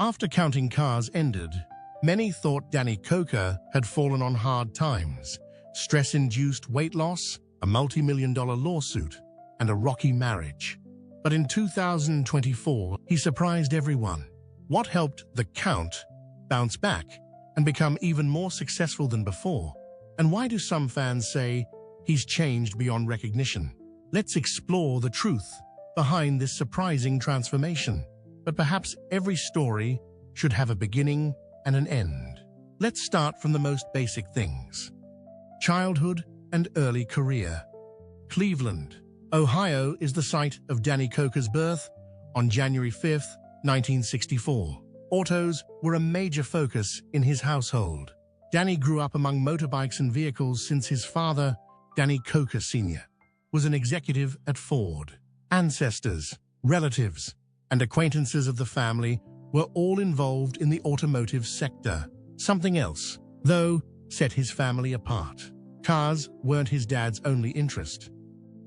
After counting cars ended, many thought Danny Koker had fallen on hard times, stress-induced weight loss, a multi-million-dollar lawsuit, and a rocky marriage. But in 2024, he surprised everyone. What helped the Count bounce back and become even more successful than before? And why do some fans say he's changed beyond recognition? Let's explore the truth behind this surprising transformation. But perhaps every story should have a beginning and an end. Let's start from the most basic things. Childhood and early career. Cleveland, Ohio is the site of Danny Koker's birth on January 5, 1964. Autos were a major focus in his household. Danny grew up among motorbikes and vehicles since his father, Danny Koker Sr., was an executive at Ford. Ancestors, relatives, and acquaintances of the family were all involved in the automotive sector. Something else, though, set his family apart. Cars weren't his dad's only interest.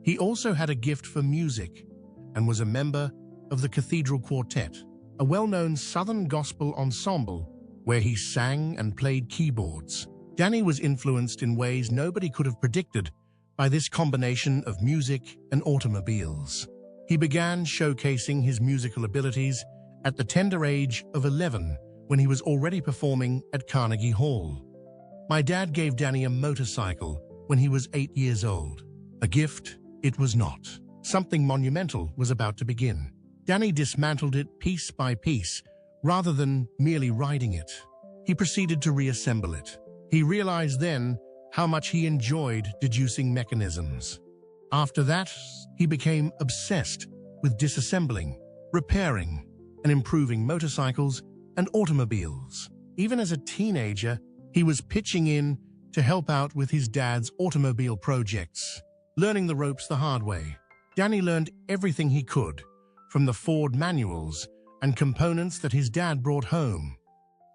He also had a gift for music and was a member of the Cathedral Quartet, a well-known Southern gospel ensemble where he sang and played keyboards. Danny was influenced in ways nobody could have predicted by this combination of music and automobiles. He began showcasing his musical abilities at the tender age of 11 when he was already performing at Carnegie Hall. My dad gave Danny a motorcycle when he was 8 years old. A gift? It was not. Something monumental was about to begin. Danny dismantled it piece by piece, rather than merely riding it. He proceeded to reassemble it. He realized then how much he enjoyed deducing mechanisms. After that, he became obsessed with disassembling, repairing, and improving motorcycles and automobiles. Even as a teenager, he was pitching in to help out with his dad's automobile projects. Learning the ropes the hard way, Danny learned everything he could from the Ford manuals and components that his dad brought home.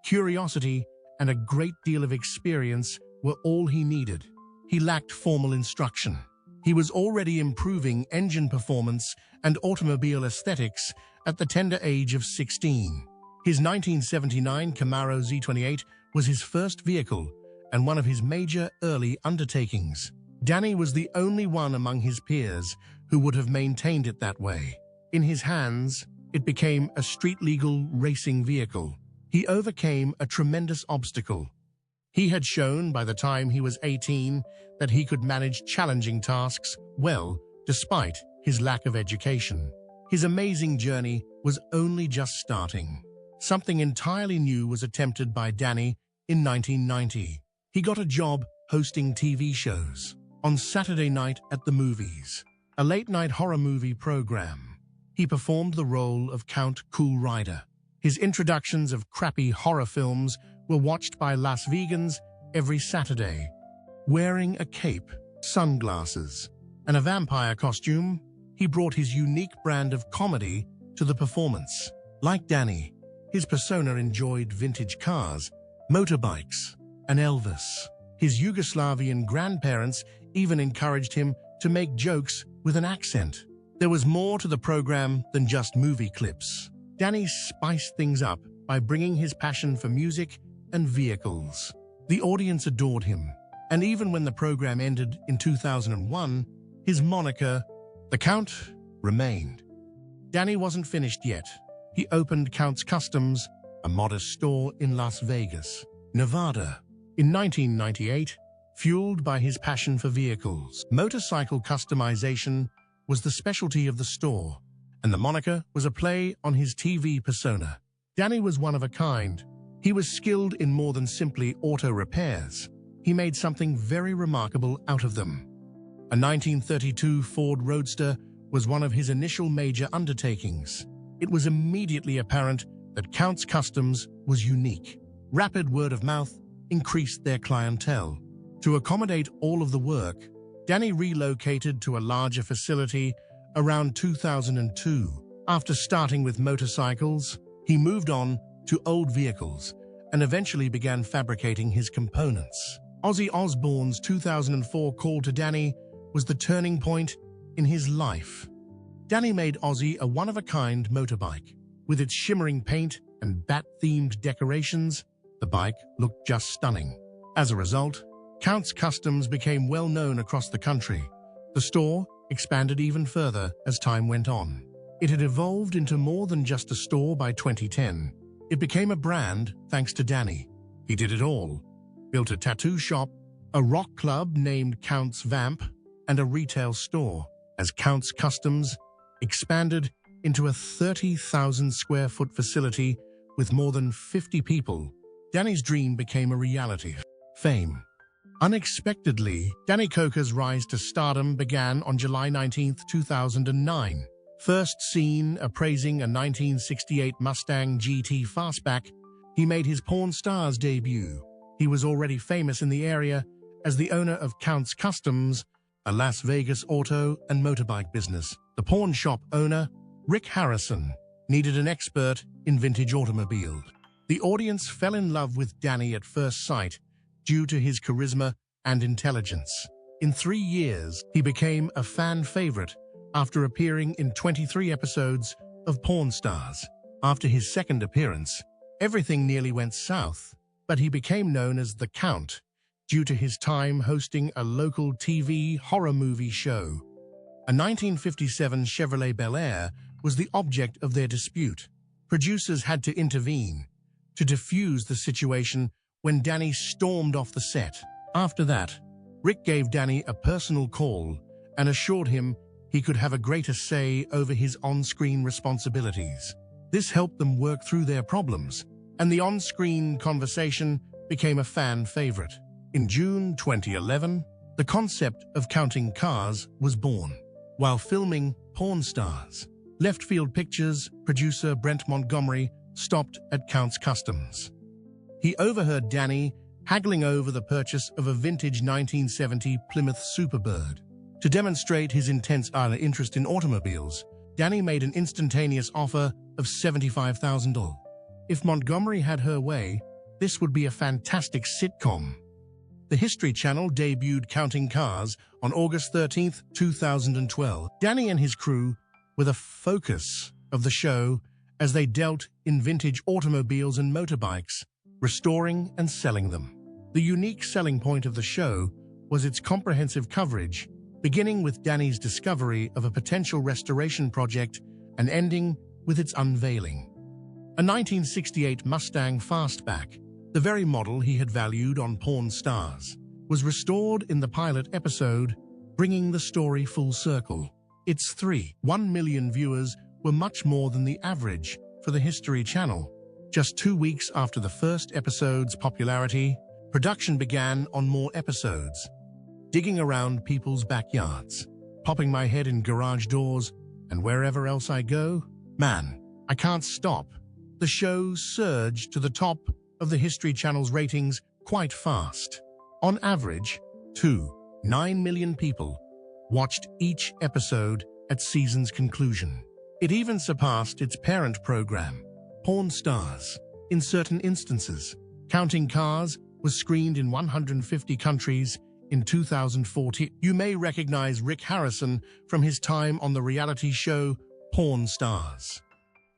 Curiosity and a great deal of experience were all he needed. He lacked formal instruction. He was already improving engine performance and automobile aesthetics at the tender age of 16. His 1979 Camaro Z28 was his first vehicle and one of his major early undertakings. Danny was the only one among his peers who would have maintained it that way. In his hands, it became a street-legal racing vehicle. He overcame a tremendous obstacle. He had shown by the time he was 18 that he could manage challenging tasks well, despite his lack of education. His amazing journey was only just starting. Something entirely new was attempted by Danny in 1990. He got a job hosting TV shows on Saturday Night at the Movies, a late-night horror movie program. He performed the role of Count Cool Rider. His introductions of crappy horror films were watched by Las Vegans every Saturday. Wearing a cape, sunglasses, and a vampire costume, he brought his unique brand of comedy to the performance. Like Danny, his persona enjoyed vintage cars, motorbikes, and Elvis. His Yugoslavian grandparents even encouraged him to make jokes with an accent. There was more to the program than just movie clips. Danny spiced things up by bringing his passion for music and vehicles. The audience adored him, and even when the program ended in 2001, his moniker, The Count, remained. Danny wasn't finished yet. He opened Count's Customs, a modest store in Las Vegas, Nevada, in 1998, fueled by his passion for vehicles. Motorcycle customization was the specialty of the store, and the moniker was a play on his TV persona. Danny was one of a kind. He was skilled in more than simply auto repairs. He made something very remarkable out of them. A 1932 Ford Roadster was one of his initial major undertakings. It was immediately apparent that Count's Customs was unique. Rapid word of mouth increased their clientele. To accommodate all of the work, Danny relocated to a larger facility around 2002. After starting with motorcycles, he moved on to old vehicles and eventually began fabricating his components. Ozzy Osbourne's 2004 call to Danny was the turning point in his life. Danny made Ozzy a one-of-a-kind motorbike. With its shimmering paint and bat-themed decorations, the bike looked just stunning. As a result, Count's Customs became well known across the country. The store expanded even further as time went on. It had evolved into more than just a store by 2010. It became a brand thanks to Danny. He did it all. Built a tattoo shop, a rock club named Count's Vamp, and a retail store. As Count's Customs expanded into a 30,000 square foot facility with more than 50 people, Danny's dream became a reality. Fame. Unexpectedly, Danny Koker's rise to stardom began on July 19, 2009. First seen appraising a 1968 Mustang GT Fastback, he made his Pawn Stars debut. He was already famous in the area as the owner of Count's Customs, a Las Vegas auto and motorbike business. The pawn shop owner, Rick Harrison, needed an expert in vintage automobiles. The audience fell in love with Danny at first sight due to his charisma and intelligence. In 3 years, he became a fan favorite after appearing in 23 episodes of Pawn Stars. After his second appearance, everything nearly went south, but he became known as the Count due to his time hosting a local TV horror movie show. A 1957 Chevrolet Bel Air was the object of their dispute. Producers had to intervene to defuse the situation when Danny stormed off the set. After that, Rick gave Danny a personal call and assured him he could have a greater say over his on-screen responsibilities. This helped them work through their problems, and the on-screen conversation became a fan favorite. In June 2011, the concept of counting cars was born. While filming Pawn Stars, Left Field Pictures producer Brent Montgomery stopped at Count's Customs. He overheard Danny haggling over the purchase of a vintage 1970 Plymouth Superbird. To demonstrate his intense interest in automobiles, Danny made an instantaneous offer of $75,000. If Montgomery had her way, this would be a fantastic sitcom. The History Channel debuted Counting Cars on August 13, 2012. Danny and his crew were the focus of the show as they dealt in vintage automobiles and motorbikes, restoring and selling them. The unique selling point of the show was its comprehensive coverage, beginning with Danny's discovery of a potential restoration project and ending with its unveiling. A 1968 Mustang Fastback, the very model he had valued on Pawn Stars, was restored in the pilot episode, bringing the story full circle. Its 1 million viewers were much more than the average for the History Channel. Just 2 weeks after the first episode's popularity, production began on more episodes, digging around people's backyards, popping my head in garage doors, and wherever else I go, man, I can't stop. The show surged to the top of the History Channel's ratings quite fast. On average, 9 million people watched each episode at season's conclusion. It even surpassed its parent program, Pawn Stars. In certain instances, Counting Cars was screened in 150 countries in 2014. You may recognize Rick Harrison from his time on the reality show Pawn Stars.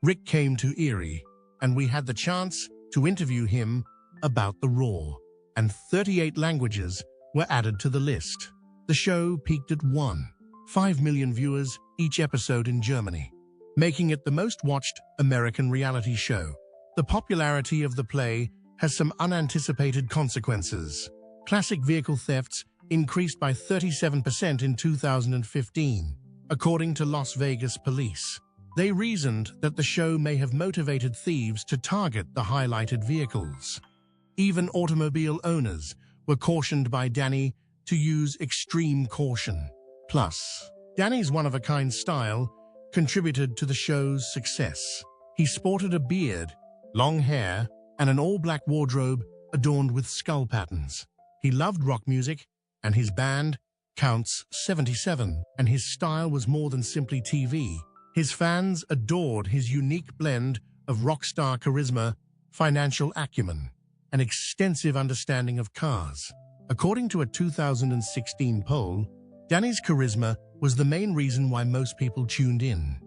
Rick came to Erie, and we had the chance to interview him about the Raw, and 38 languages were added to the list. The show peaked at 1.5 million viewers each episode in Germany, making it the most watched American reality show. The popularity of the play has some unanticipated consequences. Classic vehicle thefts increased by 37% in 2015, according to Las Vegas police. They reasoned that the show may have motivated thieves to target the highlighted vehicles. Even automobile owners were cautioned by Danny to use extreme caution. Plus, Danny's one-of-a-kind style contributed to the show's success. He sported a beard, long hair, and an all-black wardrobe adorned with skull patterns. He loved rock music, and his band, Counts 77, and his style was more than simply TV. His fans adored his unique blend of rock star charisma, financial acumen, and extensive understanding of cars. According to a 2016 poll, Danny's charisma was the main reason why most people tuned in.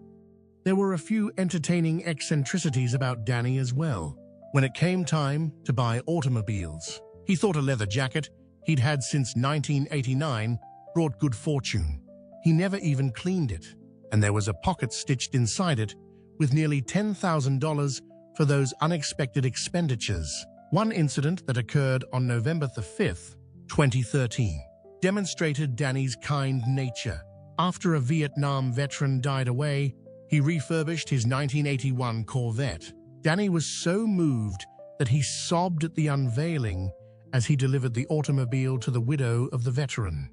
There were a few entertaining eccentricities about Danny as well. When it came time to buy automobiles, he thought a leather jacket he'd had since 1989 brought good fortune. He never even cleaned it, and there was a pocket stitched inside it with nearly $10,000 for those unexpected expenditures. One incident that occurred on November the 5th, 2013, demonstrated Danny's kind nature. After a Vietnam veteran died away, he refurbished his 1981 Corvette. Danny was so moved that he sobbed at the unveiling as he delivered the automobile to the widow of the veteran.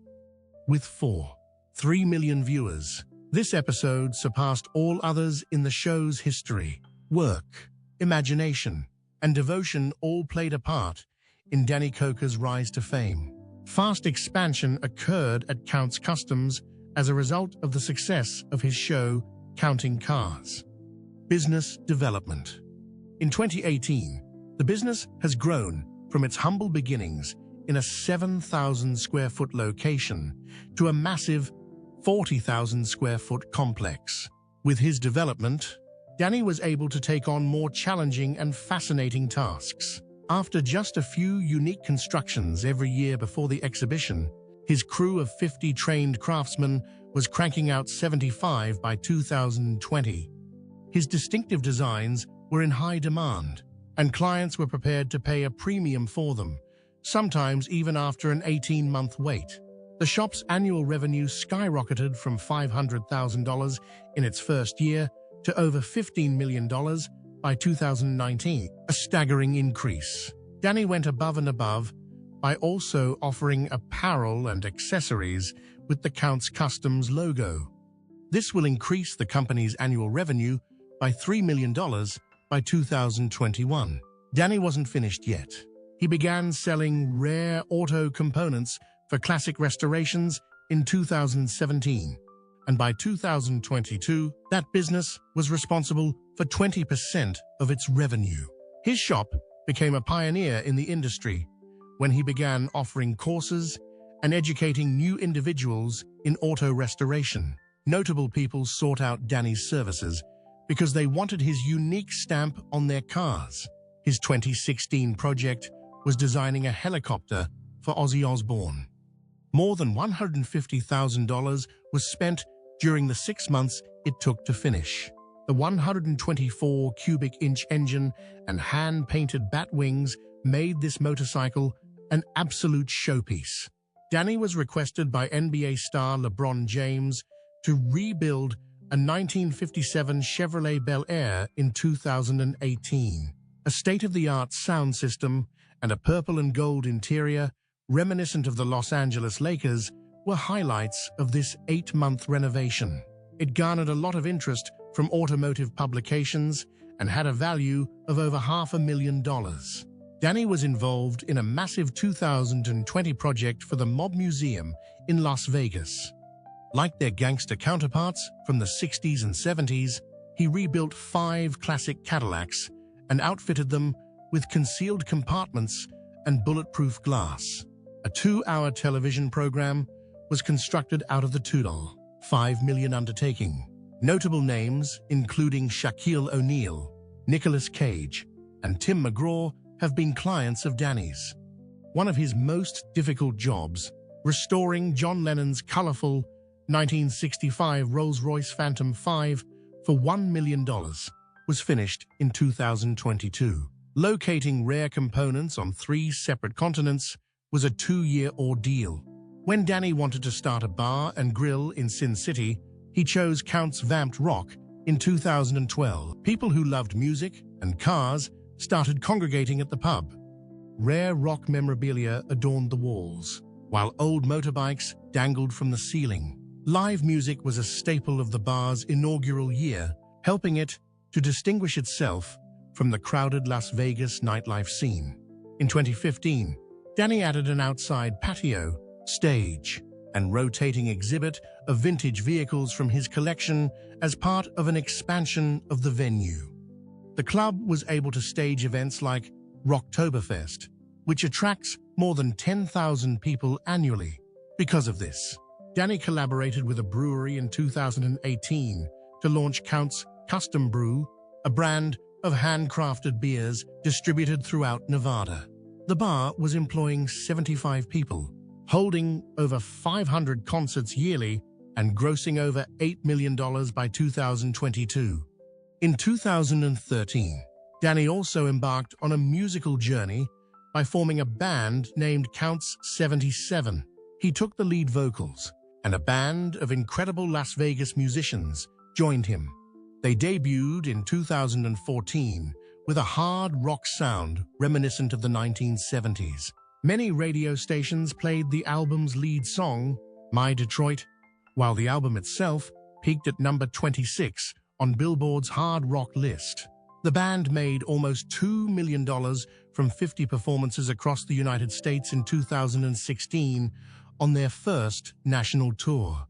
With 3 million viewers, this episode surpassed all others in the show's history. Work, imagination, and devotion all played a part in Danny Koker's rise to fame. Fast expansion occurred at Count's Customs as a result of the success of his show, Counting Cars. Business development. In 2018, the business has grown from its humble beginnings in a 7,000 square foot location to a massive 40,000 square foot complex. With his development, Danny was able to take on more challenging and fascinating tasks. After just a few unique constructions every year before the exhibition, his crew of 50 trained craftsmen was cranking out 75 by 2020. His distinctive designs were in high demand, and clients were prepared to pay a premium for them, sometimes even after an 18-month wait. The shop's annual revenue skyrocketed from $500,000 in its first year to over $15 million by 2019, a staggering increase. Danny went above and above by also offering apparel and accessories with the Count's Customs logo. This will increase the company's annual revenue by $3 million by 2021. Danny wasn't finished yet. He began selling rare auto components for classic restorations in 2017, and by 2022, that business was responsible for 20% of its revenue. His shop became a pioneer in the industry when he began offering courses and educating new individuals in auto restoration. Notable people sought out Danny's services because they wanted his unique stamp on their cars. His 2016 project was designing a helicopter for Ozzy Osbourne. More than $150,000 was spent during the 6 months it took to finish. The 124 cubic inch engine and hand-painted bat wings made this motorcycle an absolute showpiece. Danny was requested by NBA star LeBron James to rebuild a 1957 Chevrolet Bel Air in 2018. A state-of-the-art sound system and a purple and gold interior, reminiscent of the Los Angeles Lakers, were highlights of this 8-month renovation. It garnered a lot of interest from automotive publications and had a value of over $500,000. Danny was involved in a massive 2020 project for the Mob Museum in Las Vegas. Like their gangster counterparts from the 60s and 70s, he rebuilt 5 classic Cadillacs and outfitted them with concealed compartments and bulletproof glass. A 2-hour television program was constructed out of the $2.5 million undertaking. Notable names, including Shaquille O'Neal, Nicolas Cage, and Tim McGraw, have been clients of Danny's. One of his most difficult jobs, restoring John Lennon's colorful 1965 Rolls-Royce Phantom 5 for $1 million, was finished in 2022. Locating rare components on 3 separate continents was a 2-year ordeal. When Danny wanted to start a bar and grill in Sin City, he chose Count's Vamped Rock in 2012. People who loved music and cars started congregating at the pub. Rare rock memorabilia adorned the walls, while old motorbikes dangled from the ceiling. Live music was a staple of the bar's inaugural year, helping it to distinguish itself from the crowded Las Vegas nightlife scene. In 2015, Danny added an outside patio, stage, and rotating exhibit of vintage vehicles from his collection as part of an expansion of the venue. The club was able to stage events like Rocktoberfest, which attracts more than 10,000 people annually. Because of this, Danny collaborated with a brewery in 2018 to launch Count's Custom Brew, a brand of handcrafted beers distributed throughout Nevada. The bar was employing 75 people, holding over 500 concerts yearly and grossing over $8 million by 2022. In 2013, Danny also embarked on a musical journey by forming a band named Counts 77. He took the lead vocals, and a band of incredible Las Vegas musicians joined him. They debuted in 2014 with a hard rock sound reminiscent of the 1970s. Many radio stations played the album's lead song, My Detroit, while the album itself peaked at number 26 on Billboard's hard rock list. The band made almost $2 million from 50 performances across the United States in 2016 on their first national tour.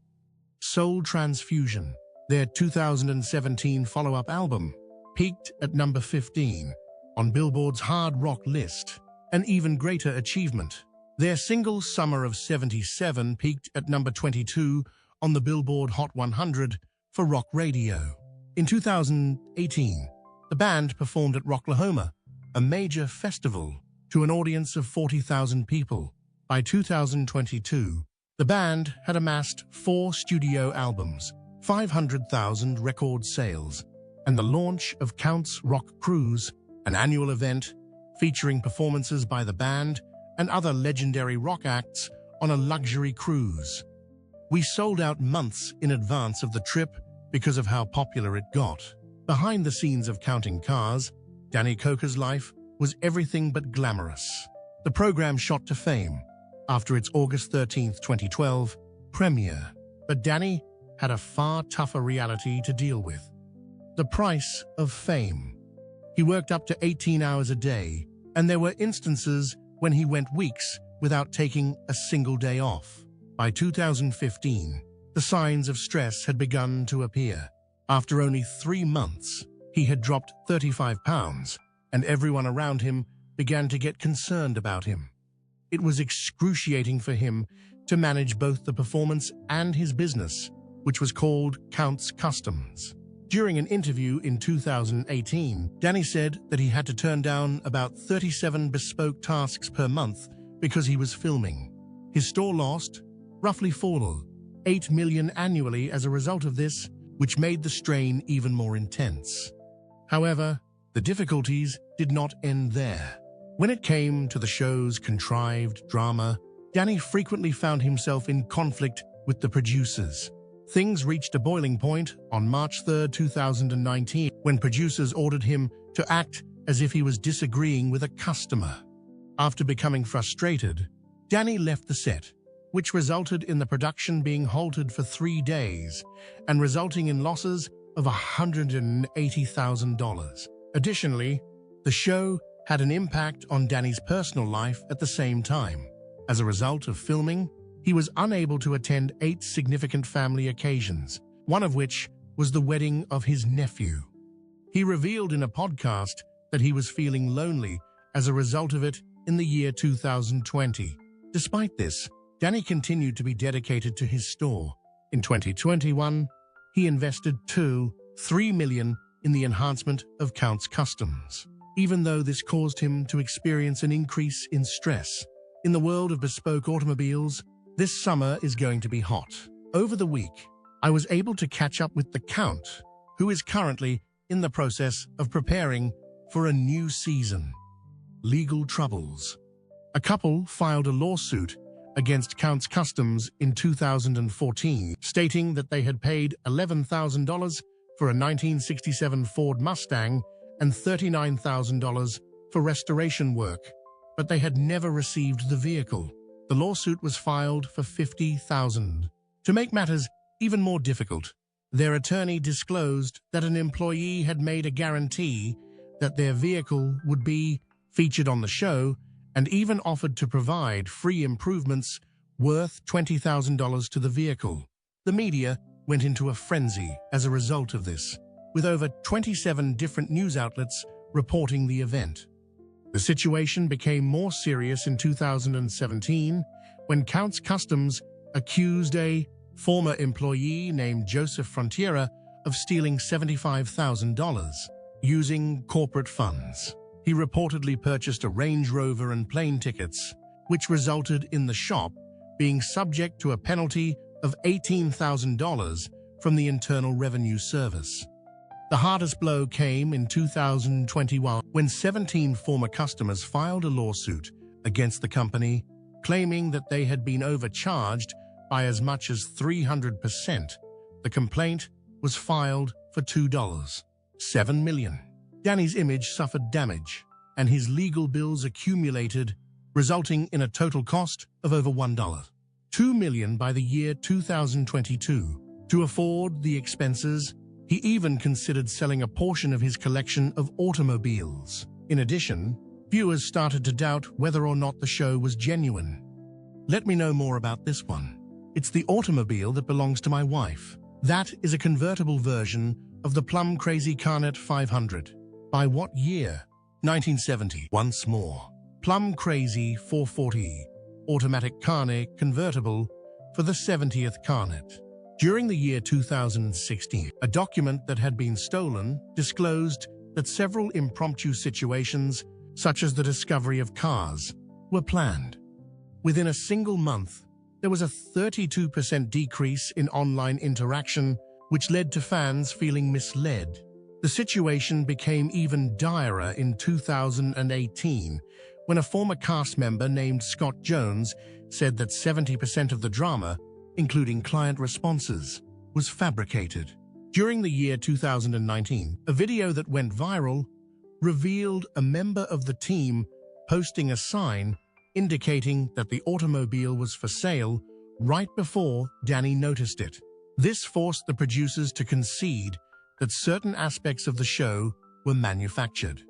Soul Transfusion, their 2017 follow-up album, peaked at number 15 on Billboard's hard rock list, an even greater achievement. Their single Summer of '77 peaked at number 22 on the Billboard Hot 100 for rock radio. In 2018, the band performed at Rocklahoma, a major festival, to an audience of 40,000 people. By 2022, the band had amassed 4 studio albums, 500,000 record sales, and the launch of Counts Rock Cruise, an annual event featuring performances by the band and other legendary rock acts on a luxury cruise. We sold out months in advance of the trip because of how popular it got. Behind the scenes of Counting Cars, Danny Koker's life was everything but glamorous. The program shot to fame after its August 13, 2012 premiere, but Danny had a far tougher reality to deal with: the price of fame. He worked up to 18 hours a day, and there were instances when he went weeks without taking a single day off. By 2015, the signs of stress had begun to appear. After only 3 months, he had dropped 35 pounds, and everyone around him began to get concerned about him. It was excruciating for him to manage both the performance and his business, which was called Counts Customs. During an interview in 2018, Danny said that he had to turn down about 37 bespoke tasks per month because he was filming. His store lost roughly $8 million annually as a result of this, which made the strain even more intense. However, the difficulties did not end there. When it came to the show's contrived drama, Danny frequently found himself in conflict with the producers. Things reached a boiling point on March 3, 2019, when producers ordered him to act as if he was disagreeing with a customer. After becoming frustrated, Danny left the set, which resulted in the production being halted for 3 days and resulting in losses of $180,000. Additionally, the show had an impact on Danny's personal life at the same time. As a result of filming, he was unable to attend 8 significant family occasions, one of which was the wedding of his nephew. He revealed in a podcast that he was feeling lonely as a result of it in the year 2020. Despite this, Danny continued to be dedicated to his store. In 2021, he invested $3 million in the enhancement of Counts Customs, even though this caused him to experience an increase in stress. In the world of bespoke automobiles, this summer is going to be hot. Over the week, I was able to catch up with the Count, who is currently in the process of preparing for a new season. Legal troubles. A couple filed a lawsuit against Counts Customs in 2014, stating that they had paid $11,000 for a 1967 Ford Mustang and $39,000 for restoration work, but they had never received the vehicle. The lawsuit was filed for $50,000. To make matters even more difficult, their attorney disclosed that an employee had made a guarantee that their vehicle would be featured on the show and even offered to provide free improvements worth $20,000 to the vehicle. The media went into a frenzy as a result of this, with over 27 different news outlets reporting the event. The situation became more serious in 2017 when Counts Customs accused a former employee named Joseph Frontiera of stealing $75,000 using corporate funds. He reportedly purchased a Range Rover and plane tickets, which resulted in the shop being subject to a penalty of $18,000 from the Internal Revenue Service. The hardest blow came in 2021 when 17 former customers filed a lawsuit against the company, claiming that they had been overcharged by as much as 300%. The complaint was filed for $2.7 million. Danny's image suffered damage, and his legal bills accumulated, resulting in a total cost of over $1.2 million by the year 2022. To afford the expenses, he even considered selling a portion of his collection of automobiles. In addition, viewers started to doubt whether or not the show was genuine. Let me know more about this one. It's the automobile that belongs to my wife. That is a convertible version of the Plum Crazy Carnet 500. By what year? 1970. Once more. Plum Crazy 440. Automatic Carnet convertible for the 70th Carnet. During the year 2016, a document that had been stolen disclosed that several impromptu situations, such as the discovery of cars, were planned. Within a single month, there was a 32% decrease in online interaction, which led to fans feeling misled. The situation became even direr in 2018, when a former cast member named Scott Jones said that 70% of the drama, including client responses, was fabricated. During the year 2019, a video that went viral revealed a member of the team posting a sign indicating that the automobile was for sale right before Danny noticed it. This forced the producers to concede that certain aspects of the show were manufactured.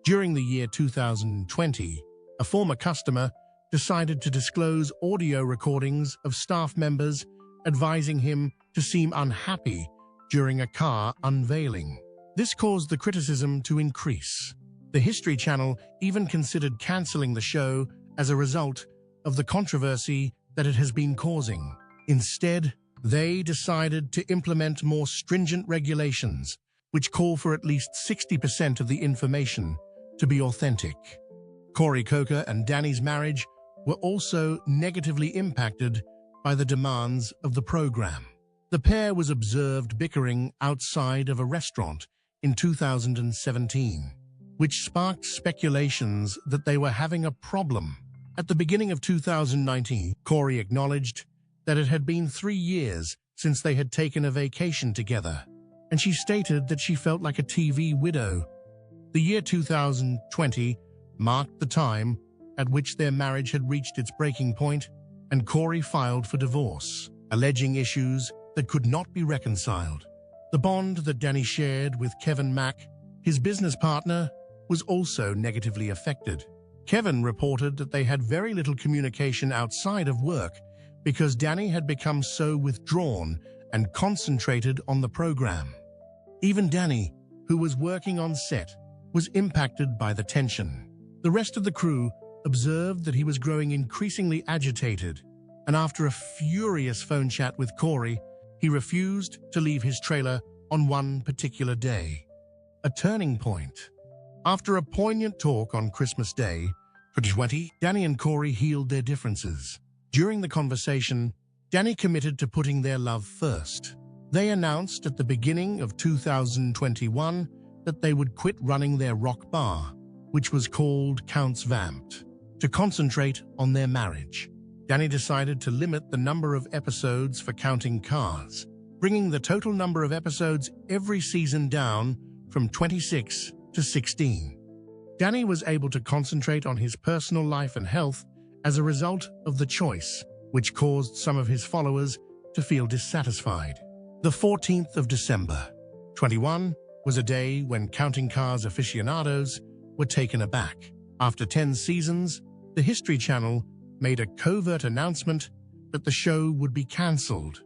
During the year 2020, a former customer decided to disclose audio recordings of staff members advising him to seem unhappy during a car unveiling. This caused the criticism to increase. The History Channel even considered canceling the show as a result of the controversy that it has been causing. Instead, they decided to implement more stringent regulations, which call for at least 60% of the information to be authentic. Koker and Danny's marriage were also negatively impacted by the demands of the program. The pair was observed bickering outside of a restaurant in 2017, which sparked speculations that they were having a problem. At the beginning of 2019, Corey acknowledged that it had been 3 years since they had taken a vacation together, and she stated that she felt like a TV widow. The year 2020 marked the time at which their marriage had reached its breaking point, and Corey filed for divorce, alleging issues that could not be reconciled. The bond that Danny shared with Kevin Mack, his business partner, was also negatively affected. Kevin reported that they had very little communication outside of work because Danny had become so withdrawn and concentrated on the program. Even Danny, who was working on set, was impacted by the tension. The rest of the crew observed that he was growing increasingly agitated, and after a furious phone chat with Corey, he refused to leave his trailer on one particular day. A turning point. After a poignant talk on Christmas Day, 2020, Danny and Corey healed their differences. During the conversation, Danny committed to putting their love first. They announced at the beginning of 2021 that they would quit running their rock bar, which was called Counts Vamped, to concentrate on their marriage. Danny decided to limit the number of episodes for Counting Cars, bringing the total number of episodes every season down from 26 to 16. Danny was able to concentrate on his personal life and health as a result of the choice, which caused some of his followers to feel dissatisfied. The 14th of December, 21, was a day when Counting Cars aficionados were taken aback. After 10 seasons, the History Channel made a covert announcement that the show would be cancelled.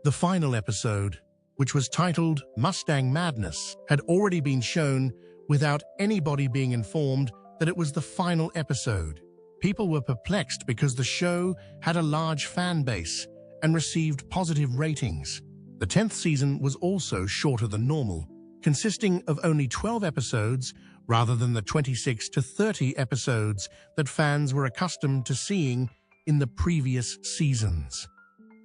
The final episode, which was titled Mustang Madness, had already been shown without anybody being informed that it was the final episode. People were perplexed because the show had a large fan base and received positive ratings. The 10th season was also shorter than normal, consisting of only 12 episodes rather than the 26 to 30 episodes that fans were accustomed to seeing in the previous seasons.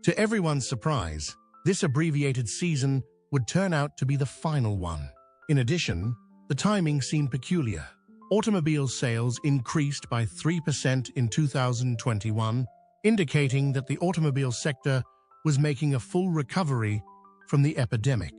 To everyone's surprise, this abbreviated season would turn out to be the final one. In addition, the timing seemed peculiar. Automobile sales increased by 3% in 2021, indicating that the automobile sector was making a full recovery from the epidemic.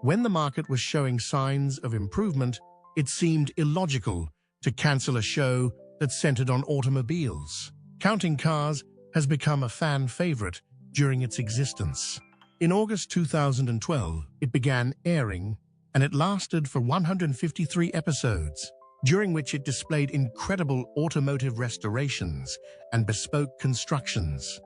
When the market was showing signs of improvement, it seemed illogical to cancel a show that centered on automobiles. Counting Cars has become a fan favorite during its existence. In August 2012, it began airing, and it lasted for 153 episodes, during which it displayed incredible automotive restorations and bespoke constructions.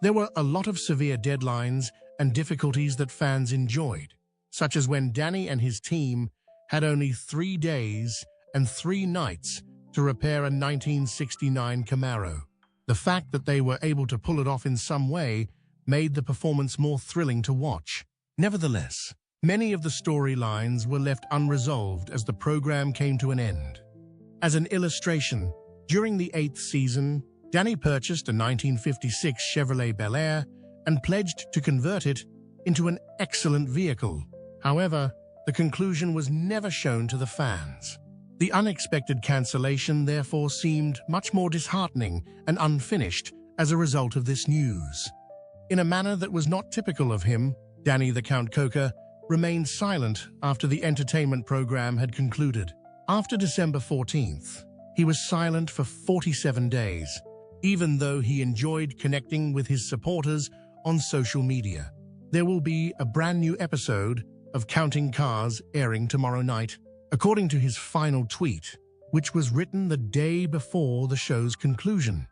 There were a lot of severe deadlines and difficulties that fans enjoyed, such as when Danny and his team had only 3 days and 3 nights to repair a 1969 Camaro. The fact that they were able to pull it off in some way made the performance more thrilling to watch. Nevertheless, many of the storylines were left unresolved as the program came to an end. As an illustration, during the 8th season, Danny purchased a 1956 Chevrolet Bel Air and pledged to convert it into an excellent vehicle. However, the conclusion was never shown to the fans. The unexpected cancellation therefore seemed much more disheartening and unfinished as a result of this news. In a manner that was not typical of him, Danny the Count Koker remained silent after the entertainment program had concluded. After December 14th, he was silent for 47 days, even though he enjoyed connecting with his supporters on social media. There will be a brand new episode of Counting Cars airing tomorrow night, according to his final tweet, which was written the day before the show's conclusion.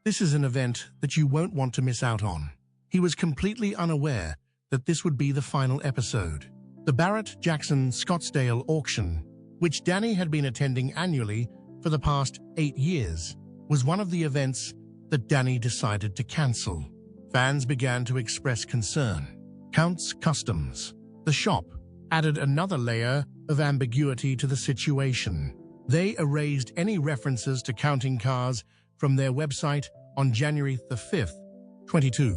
This is an event that you won't want to miss out on. He was completely unaware that this would be the final episode. The Barrett-Jackson Scottsdale auction, which Danny had been attending annually for the past 8 years, was one of the events that Danny decided to cancel. Fans began to express concern. Count's Customs, the shop, added another layer of ambiguity to the situation. They erased any references to Counting Cars from their website on January the 5th, 2022.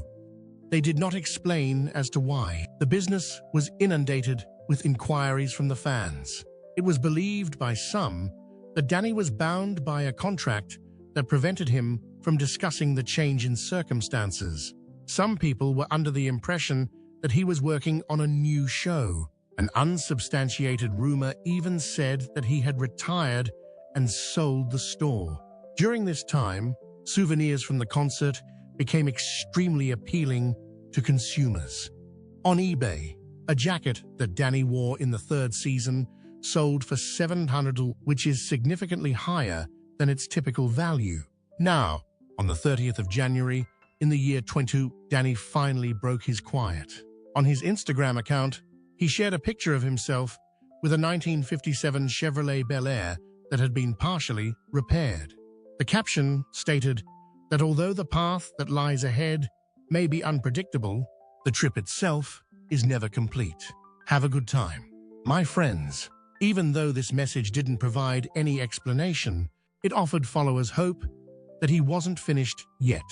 They did not explain as to why. The business was inundated with inquiries from the fans. It was believed by some that Danny was bound by a contract that prevented him from discussing the change in circumstances. Some people were under the impression that he was working on a new show. An unsubstantiated rumor even said that he had retired and sold the store. During this time, souvenirs from the concert became extremely appealing to consumers. On eBay, a jacket that Danny wore in the 3rd season sold for $700, which is significantly higher than its typical value. Now, on the 30th of January, in the year 2022, Danny finally broke his quiet. On his Instagram account, he shared a picture of himself with a 1957 Chevrolet Bel Air that had been partially repaired. The caption stated that although the path that lies ahead may be unpredictable, the trip itself is never complete. Have a good time. My friends, even though this message didn't provide any explanation, it offered followers hope that he wasn't finished yet.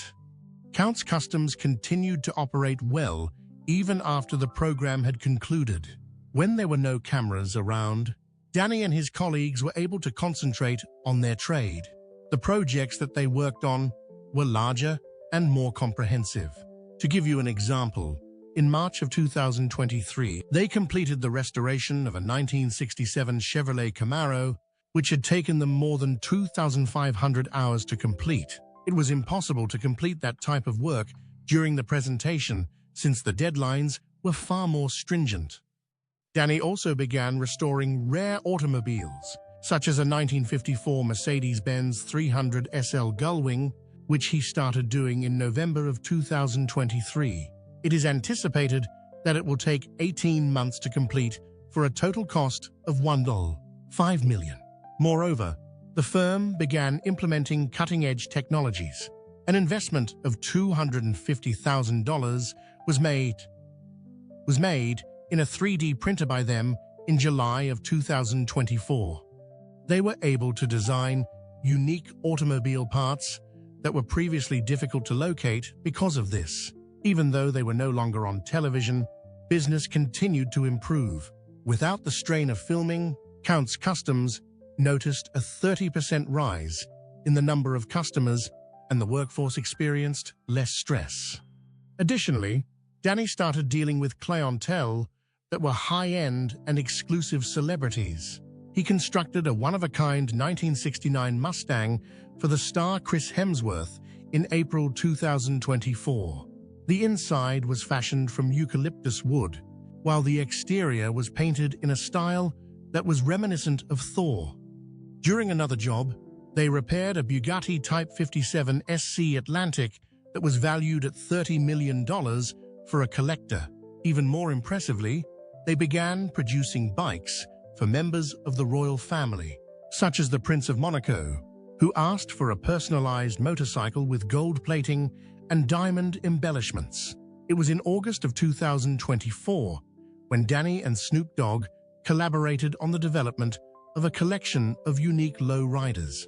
Count's Customs continued to operate well even after the program had concluded. When there were no cameras around, Danny and his colleagues were able to concentrate on their trade. The projects that they worked on were larger and more comprehensive. To give you an example, in March of 2023, they completed the restoration of a 1967 Chevrolet Camaro, which had taken them more than 2,500 hours to complete. It was impossible to complete that type of work during the presentation, since the deadlines were far more stringent. Danny also began restoring rare automobiles, such as a 1954 Mercedes-Benz 300 SL Gullwing, which he started doing in November of 2023. It is anticipated that it will take 18 months to complete for a total cost of $1.5 million. Moreover, the firm began implementing cutting-edge technologies. An investment of $250,000 was made. was made in a 3D printer by them in July of 2024. They were able to design unique automobile parts that were previously difficult to locate because of this. Even though they were no longer on television, business continued to improve. Without the strain of filming, Count's Customs noticed a 30% rise in the number of customers, and the workforce experienced less stress. Additionally, Danny started dealing with clientele that were high-end and exclusive celebrities. He constructed a one-of-a-kind 1969 Mustang for the star Chris Hemsworth in April 2024. The inside was fashioned from eucalyptus wood, while the exterior was painted in a style that was reminiscent of Thor. During another job, they repaired a Bugatti Type 57 SC Atlantic that was valued at $30 million for a collector. Even more impressively, they began producing bikes for members of the royal family, such as the Prince of Monaco, who asked for a personalized motorcycle with gold plating and diamond embellishments. It was in August of 2024 when Danny and Snoop Dogg collaborated on the development of a collection of unique low-riders.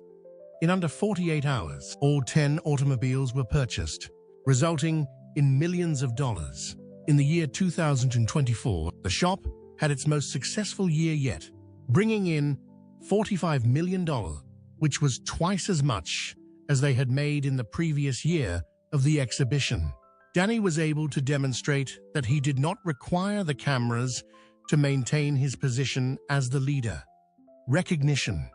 In under 48 hours, all 10 automobiles were purchased, resulting in millions of dollars. In the year 2024, the shop had its most successful year yet, bringing in $45 million, which was twice as much as they had made in the previous year of the exhibition. Danny was able to demonstrate that he did not require the cameras to maintain his position as the leader. Recognition.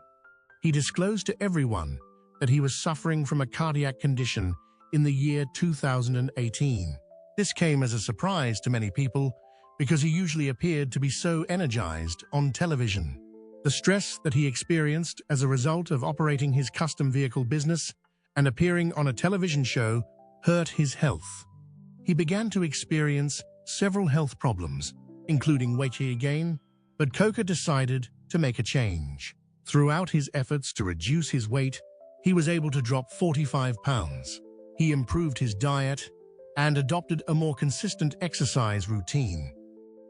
He disclosed to everyone that he was suffering from a cardiac condition in the year 2018. This came as a surprise to many people because he usually appeared to be so energized on television. The stress that he experienced as a result of operating his custom vehicle business and appearing on a television show hurt his health. He began to experience several health problems, including weight gain, but Koker decided to make a change. Throughout his efforts to reduce his weight, he was able to drop 45 pounds. He improved his diet and adopted a more consistent exercise routine.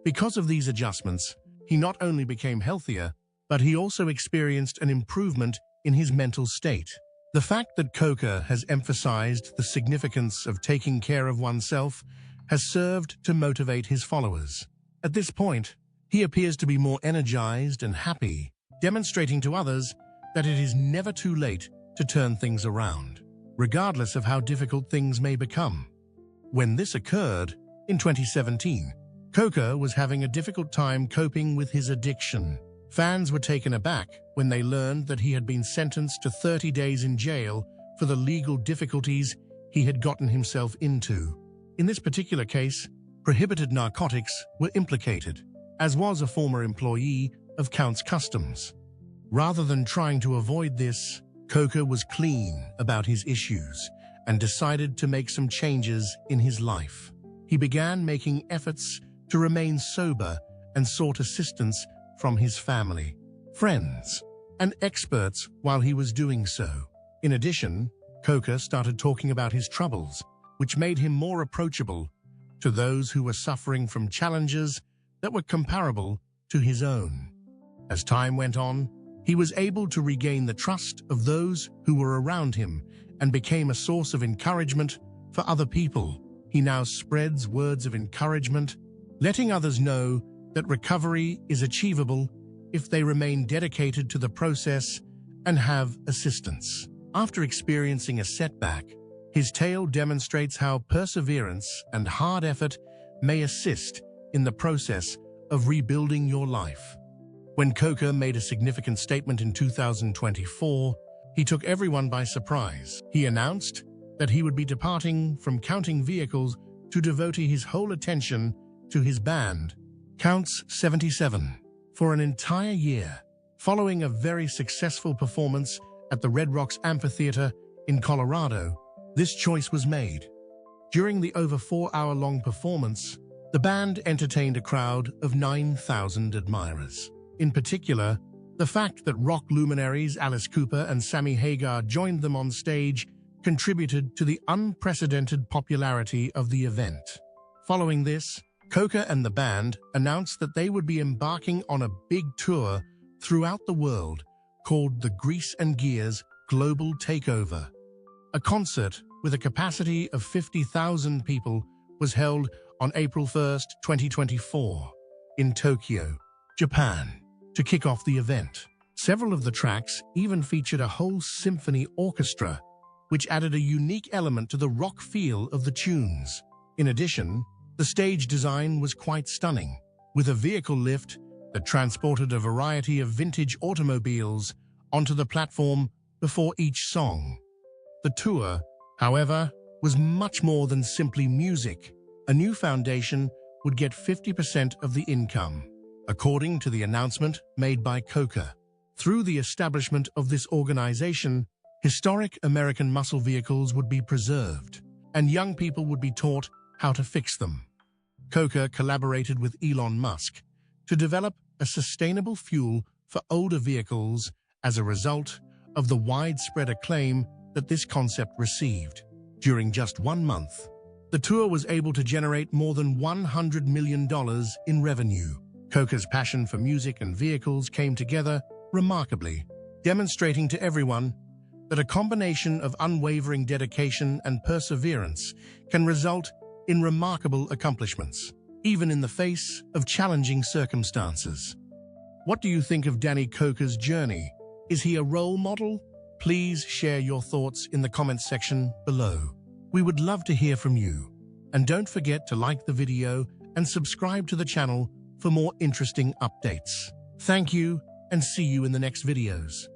Because of these adjustments, he not only became healthier, but he also experienced an improvement in his mental state. The fact that Koker has emphasized the significance of taking care of oneself has served to motivate his followers. At this point, he appears to be more energized and happy, demonstrating to others that it is never too late to turn things around, regardless of how difficult things may become. When this occurred, in 2017, Koker was having a difficult time coping with his addiction. Fans were taken aback when they learned that he had been sentenced to 30 days in jail for the legal difficulties he had gotten himself into. In this particular case, prohibited narcotics were implicated, as was a former employee of Count's Customs. Rather than trying to avoid this, Koker was clean about his issues and decided to make some changes in his life. He began making efforts to remain sober and sought assistance from his family, friends, and experts while he was doing so. In addition, Koker started talking about his troubles, which made him more approachable to those who were suffering from challenges that were comparable to his own. As time went on, he was able to regain the trust of those who were around him and became a source of encouragement for other people. He now spreads words of encouragement, letting others know that recovery is achievable if they remain dedicated to the process and have assistance. After experiencing a setback, his tale demonstrates how perseverance and hard effort may assist in the process of rebuilding your life. When Koker made a significant statement in 2024, he took everyone by surprise. He announced that he would be departing from counting vehicles to devote his whole attention to his band, Counts 77, for an entire year. Following a very successful performance at the Red Rocks Amphitheater in Colorado, this choice was made. During the over 4-hour-long performance, the band entertained a crowd of 9,000 admirers. In particular, the fact that rock luminaries Alice Cooper and Sammy Hagar joined them on stage contributed to the unprecedented popularity of the event. Following this, Koker and the band announced that they would be embarking on a big tour throughout the world called the Grease and Gears Global Takeover. A concert with a capacity of 50,000 people was held on April 1st, 2024, in Tokyo, Japan, to kick off the event. Several of the tracks even featured a whole symphony orchestra, which added a unique element to the rock feel of the tunes. In addition, the stage design was quite stunning, with a vehicle lift that transported a variety of vintage automobiles onto the platform before each song. The tour, however, was much more than simply music. A new foundation would get 50% of the income, according to the announcement made by Koker. Through the establishment of this organization, historic American muscle vehicles would be preserved, and young people would be taught how to fix them. Koker collaborated with Elon Musk to develop a sustainable fuel for older vehicles as a result of the widespread acclaim that this concept received. During just 1 month, the tour was able to generate more than $100 million in revenue. Koker's passion for music and vehicles came together remarkably, demonstrating to everyone that a combination of unwavering dedication and perseverance can result in remarkable accomplishments, even in the face of challenging circumstances. What do you think of Danny Koker's journey? Is he a role model? Please share your thoughts in the comments section below. We would love to hear from you. And don't forget to like the video and subscribe to the channel for more interesting updates. Thank you, and see you in the next videos.